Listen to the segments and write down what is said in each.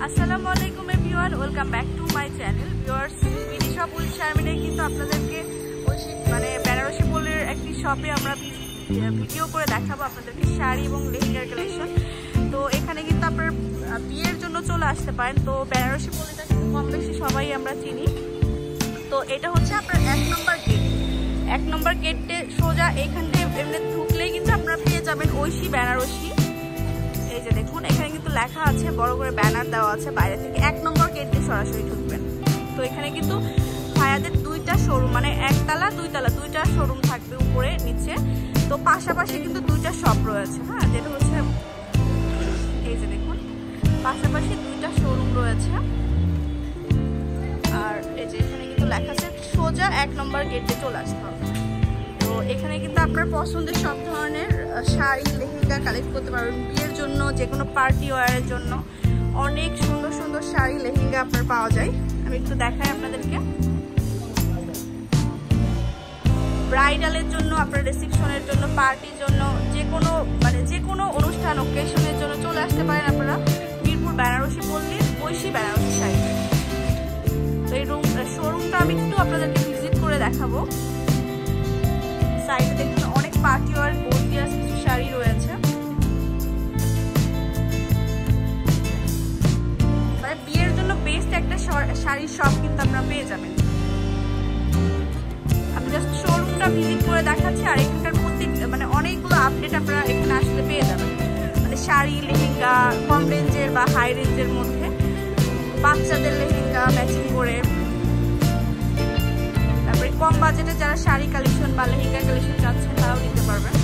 আসসালামু আলাইকুম everyone, welcome back to my channel. Viewers, BD shop with শারমিনে কিন্তু আপনাদেরকে মানে বেনারসি পল্লীর একটি শপে আমরা ভিডিও করে দেখাবো আপনাদেরকে শাড়ি এবং লেহেঙ্গার কালেকশন। তো এখানে কিন্তু আপনার বিয়ের জন্য চলে আসতে পারেন। তো বেনারসি পল্লীটা কিন্তু কম বেশি সবাই আমরা চিনি। তো এটা হচ্ছে আপনার 1 নম্বর গেটে সোজা এইখানটা এমনি ঢুকলেই কিন্তু আপনারা পেয়ে যাবেন ঐশী বেনারসি। এই যে দেখুন, এখানে কিন্তু লেখা আছে, বড় করে ব্যানার দেওয়া আছে বাইরে থেকে। 1 নম্বর গেট দিয়ে সরাসরি ঢুকবেন। তো এখানে কিন্তু ভাইয়াদের দুইটা শোরুম, মানে একতলা দুইটা শোরুম থাকবে উপরে নিচে। তো পাশাপাশি কিন্তু দুইটা শপ রয়েছে, হ্যাঁ, যেটা হচ্ছে এই যে দেখুন পাশাপাশি দুইটা শোরুম রয়েছে। আর এই যে এখানে কিন্তু লেখা আছে সোজা 1 নম্বর গেটে চলে আসতে হবে। তো এখানে কিন্তু আপনার পছন্দের সব ধরনের শাড়ি লেহেঙ্গা কালেক্ট করতে পারবেন বিয়ের জন্য, যে কোনো পার্টি ওয়ারের জন্য। অনেক সুন্দর সুন্দর শাড়ি লেহেঙ্গা আপনার পাওয়া যায়। আমি একটু দেখাই আপনাদেরকে। ব্রাইডালের জন্য, আপনার রিসেপশনের জন্য, পার্টির জন্য, যে কোনো অনুষ্ঠান ওকেশনের জন্য চলে আসতে পারেন আপনারা মিরপুর বেনারসি পল্লীর ঐশী বেনারসি শাড়ি। তো এই শোরুমটা আমি একটু আপনাদেরকে ভিজিট করে দেখাবো। সাইডে দেখুন অনেক পার্টি ওয়ার গর্জিয়াস কিছু শাড়ি রয়েছে। মানে বিয়ের জন্য বেস্ট একটা শাড়ির শপ কিন্তু আপনারা পেয়ে যাবেন। আমি জাস্ট শোরুমটা ভিজিট করে দেখাচ্ছি। আর এখানকার মানে অনেকগুলো আপডেট আপনারা এখানে আসলে পেয়ে যাবেন। মানে শাড়ি লেহেঙ্গা কম রেঞ্জের বা হাই রেঞ্জের মধ্যে, বাচ্চাদের লেহেঙ্গা ম্যাচিং করে, তারপরে কম বাজেটে যারা শাড়ি কালেকশন বা লেহেঙ্গা কালেকশন চাচ্ছেন তারাও নিতে পারবেন।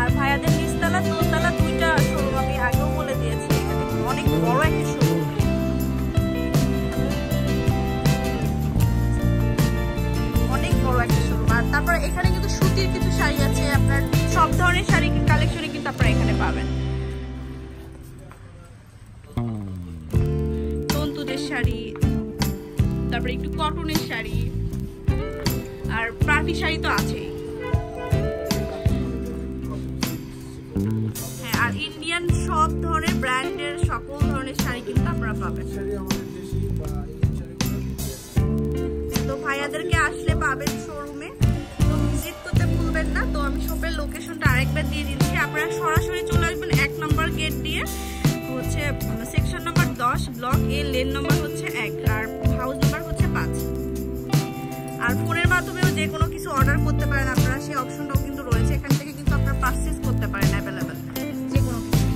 আর ভাইয়াদের নিচতলা দোতলা দুইটা শোরুম আমি আগেও বলে দিয়েছি। অনেক বড় একটা শোরুম, অনেক বড় একটা শোরুম। আর তারপরে এখানে কিন্তু সুতির কিছু শাড়ি আছে, আপনার সব ধরনের শাড়ি কালেকশনই কিন্তু আপনারা এখানে পাবেন। তন্তুদের শাড়ি, তারপরে একটু কটনের শাড়ি, আর পার্টি শাড়ি তো আছেই। হ্যাঁ, আর ইন্ডিয়ান সব ধরনের ব্র্যান্ডের সকল ধরনের শাড়ি কিন্তু আপনারা পাবেন। তো ভাইয়াদেরকে আসলে পাবেন শোরুমে। তো ভিজিট করতে ভুলবেন না। তো আমি শপের লোকেশনটা আরেকবার দিয়ে দিচ্ছি। আপনারা সরাসরি চলে আসবেন 1 নম্বর গেট দিয়ে, হচ্ছে section number 10, block A, lane number হচ্ছে 1, আর হাউস নাম্বার হচ্ছে 5। আর ফোনের মাধ্যমেও যে কোনো কিছু অর্ডার করতে পারেন আপনারা, সেই অপশনটাও কিন্তু রয়েছে। এখান থেকে কিন্তু আপনারা পারচেজ করতে পারেন অ্যাভেলেবেল যে কোনো কিছু।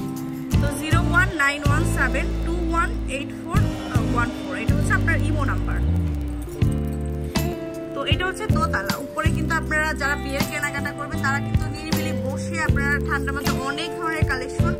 তো 01917218414, এটা হচ্ছে আপনার ইমো নাম্বার। তো এটা হচ্ছে দোতলা। উপরে কিন্তু আপনারা যারা বিয়ের কেনাকাটা করবেন তারা কিন্তু নিরিবিলি বসে আপনারা ঠান্ডার মধ্যে অনেক ধরনের কালেকশন